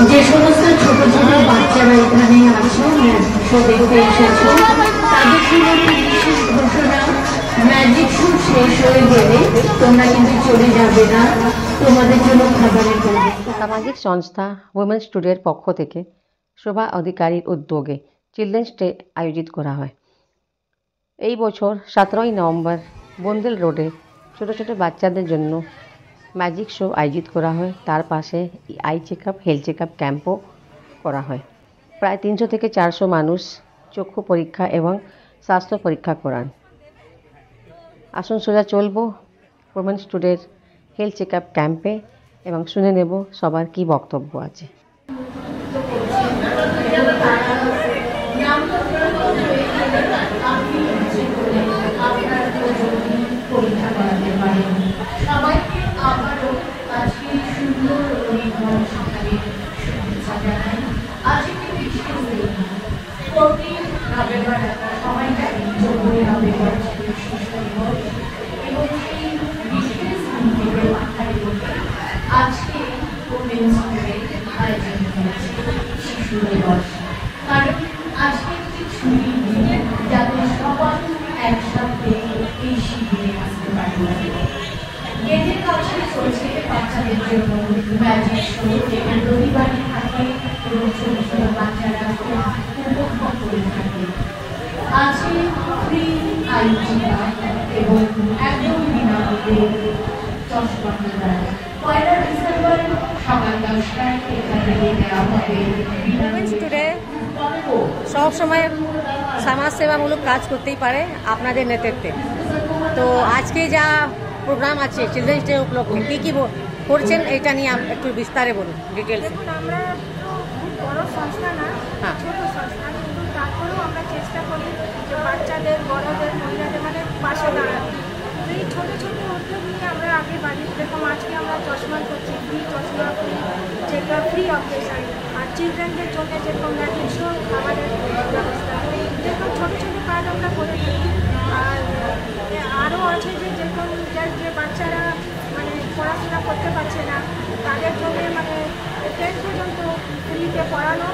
যে সমস্ত ছোট ছোট বাচ্চারা এখানে আছে শো দেখতে এসেছে তাদের জন্য একটি বিশেষ ঘোষণা, ম্যাজিক শো শেষ হয়ে গেলে তোমরা কিন্তু চলে যাবে না, তোমাদের জন্য খাবারের ব্যবস্থা। সামাজিক সংস্থা উইমেন্স টুডের পক্ষ থেকে শোভা অধিকারীর উদ্যোগে চিলড্রেন্স ডে আয়োজিত করা হয়। এই বছর 17ই নভেম্বর বন্দেল রোডে ছোট ছোট বাচ্চাদের জন্য ম্যাজিক শো আয়োজিত করা হয়। তার পাশে eye check up, health check up ক্যাম্পও করা হয়। প্রায় 300 থেকে 400 মানুষ চক্ষু পরীক্ষা এবং স্বাস্থ্য পরীক্ষা করান। আসুন সোজা চলবো উইমেন্স টুডের হেলথ চেক আপ ক্যাম্পে এবং শুনে নেব সবার কি বক্তব্য আছে। কারণ আজকে একটি ছুটি যাতে সবাই একসাথে এই শিবিরে আসতে পারে। গেটের কাছে চলছে বাচ্চাদের জন্য ম্যাজিক শো, যেটা রবিবারে থাকে এবং ছোট ছোট বাচ্চারা উপভোগ করে থাকে। আছে ফ্রি আই চেকআপ এবং একদম বিনামূল্যে চশমা প্রদান। 1 ডিসেম্বর সকাল 10টায় এখানে দেওয়া হবে। উইমেন্স টুডে সব সময় সমাজসেবামূলক কাজ করতেই পারে আপনাদের নেতৃত্বে। তো আজকে যা প্রোগ্রাম আছে চিলড্রেন্স ডে উপলক্ষে কী কী করছেন এটা নিয়ে একটু বিস্তারে বলুন, ডিটেলস। দেখুন, আমরা তো খুব বড় সংস্থা না, ছোট সংস্থা, কিন্তু তারপরেও আমরা চেষ্টা করি যে বাচ্চাদের, বড়দের, মহিলাদের মানে পাশে দাঁড়াতে। তো এই ছোটো ছোটো উদ্যোগ নিয়ে আমরা আগে বাড়ি। দেখুন আজকে আমরা চশমা করছি, ফ্রি চশমা, ফ্রি চেকআপ, ফ্রি অপারেশন, আর চিলড্রেনদের জন্য যেরকম ম্যাজিক শো, খাবারের ব্যবস্থা, যেরকম ছোটো ছোটো কাজ আমরা করে থাকি। আর আরও আছে যে যেরকম যে বাচ্চারা মানে পড়াশোনা করতে পারছে না তাদের জন্য মানে 10 পর্যন্ত ফ্রিতে পড়ানো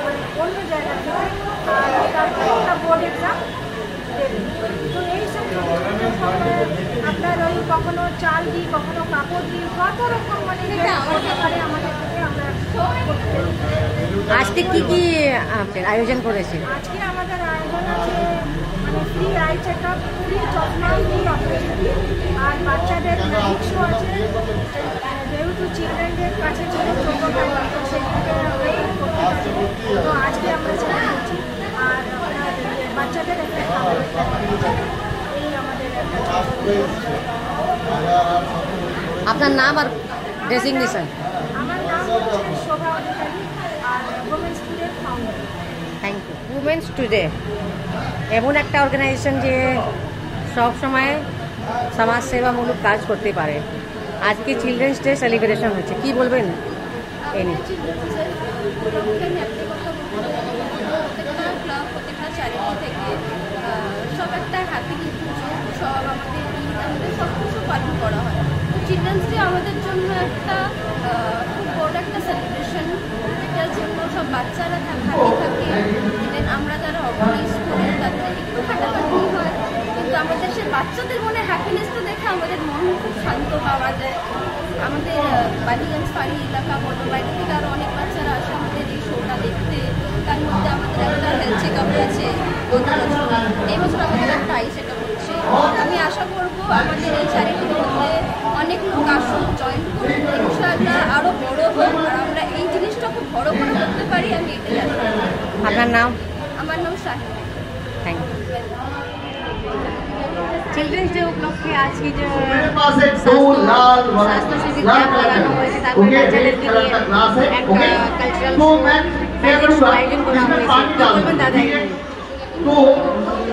মানে অন্য জায়গা থেকে, আর তারপরে একটা বোর্ড এক্সাম দেবে। তো এইসব আপনার ওই কখনো চাল দিই, কখনো কাপড় দিই, কত রকম মানে আমাদের থেকে আমরা করতে। আজকে কি কি আয়োজন করেছে? আজকে আমাদের আয়োজন আছে মানে ফ্রি আই চেকআপ, ফ্রি চশমা, ফ্রি অপারেশন, আর বাচ্চাদের ম্যাজিক শো আছে। যেহেতু চিলড্রেনদের কাছে ছোটো ছোটো তো সেগুলোকে করতে পারছি। তো আজকে আমরা সেটা করছি। আর বাচ্চাদের একটা খাবার, এই আমাদের একটা। আপনার নাম আর ডেজিগনেশন? আমার নাম হচ্ছে শোভা অধিকারী, আর Women's Today founder. Thank you. Women's Today এমন একটা অর্গানাইজেশন যে সবসময় সমাজসেবামূলক কাজ করতে পারে। আজকে চিলড্রেন্স ডে সেলিব্রেশন হচ্ছে, কি বলবেন এই নিয়ে? ক্লাব, প্রত্যেকটা চ্যারিটি থেকে সব একটা হ্যাপি সব আমাদের সব কিছু পালন করা হয়। চিলড্রেন্স ডে আমাদের জন্য একটা খুব বড় একটা সেলিব্রেশন, যেটার জন্য সব বাচ্চারা হ্যাপি থাকে। দেন আমরা যারা অর্গানাইজ করি তাদের একটু খাটাখাটি হয়, কিন্তু আমাদের সেই বাচ্চাদের মনে হ্যাপিনেসটা দেখে আমাদের মন খুব শান্ত পাওয়া যায়। আমাদের বালিগঞ্জ ফাঁড়ি এলাকা বড় বাইরে থেকে আরও অনেক বাচ্চারা আসে আমাদের এই শোটা দেখতে। তার মধ্যে আমাদের একটা হেলথ চেক আপ হয়েছে গত বছর, এই বছর আমাদের একটা আই চেক আপ হচ্ছে। আমি আশা করবো আমাদের এই চ্যারিটির মধ্যে অনেক লোক আসুন, জয়েন করুন, ইনশাআল্লাহ আরও বড় হোক, আর আমরা এই জিনিসটা খুব বড় করে করতে পারি। আমি এটাই আশা করি। আপনার নাম? আমার নাম Shahid. Thank you. Children's day উপলক্ষে আজকে যে স্বাস্থ্য শিবির ক্যাম্প লাগানো হয়েছে, তারপরে বাচ্চাদেরকে নিয়ে একটা কালচারাল শো আয়োজন করা হয়েছে, কি বলবেন দাদা?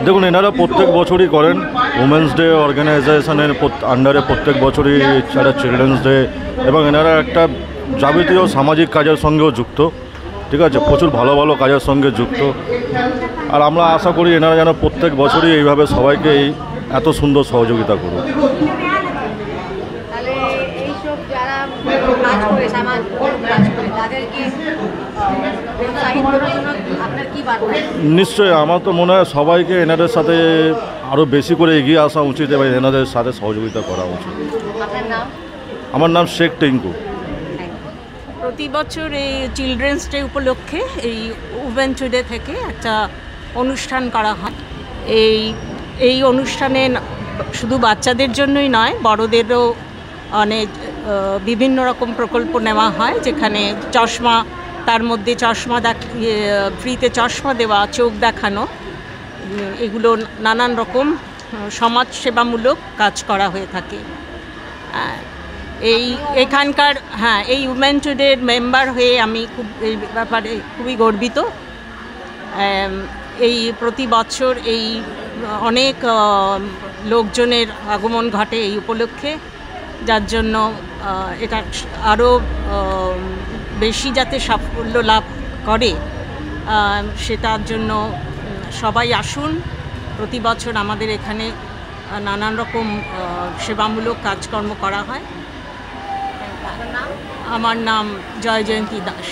দেখুন, এনারা প্রত্যেক বছরই করেন। উমেন্স ডে অর্গানাইজেশনের আন্ডারে প্রত্যেক বছরই একটা চিলড্রেন্স ডে, এবং এনারা একটা যাবতীয় সামাজিক কাজের সঙ্গেও যুক্ত। ঠিক আছে, প্রচুর ভালো ভালো কাজের সঙ্গে যুক্ত। আর আমরা আশা করি এনারা যেন প্রত্যেক বছরই এইভাবে সবাইকে এই এত সুন্দর সহযোগিতা করুক। তাহলে এইসব যারা কাজ করে সামাজিক কাজ করে তাদেরকে উৎসাহিত করার জন্য আপনার কি বার্তা? নিশ্চয়ই আমার তো মনে হয় সবাইকে এনাদের সাথে আরও বেশি করে এগিয়ে আসা উচিত এবং এনাদের সাথে সহযোগিতা করা উচিত। আপনার নাম? আমার নাম শেখ টিঙ্কু। প্রতি বছর এই চিলড্রেন্স ডে উপলক্ষে এই উমেন টুডে থেকে একটা অনুষ্ঠান করা হয়। এই অনুষ্ঠানে শুধু বাচ্চাদের জন্যই নয়, বড়দেরও অনেক বিভিন্ন রকম প্রকল্প নেওয়া হয়, যেখানে চশমা, তার মধ্যে চশমা ফ্রিতে চশমা দেওয়া, চোখ দেখানো, এগুলো নানান রকম সমাজসেবামূলক কাজ করা হয়ে থাকে। এখানকার এই উমেন টুডের মেম্বার হয়ে আমি এই ব্যাপারে খুবই গর্বিত। এই প্রতি বছর এই অনেক লোকজনের আগমন ঘটে এই উপলক্ষে, যার জন্য এটা আরও বেশি যাতে সাফল্য লাভ করে সেটার জন্য সবাই আসুন। প্রতি বছর আমাদের এখানে নানান রকম সেবামূলক কাজকর্ম করা হয়। আমার নাম জয়জয়ন্তী দাস।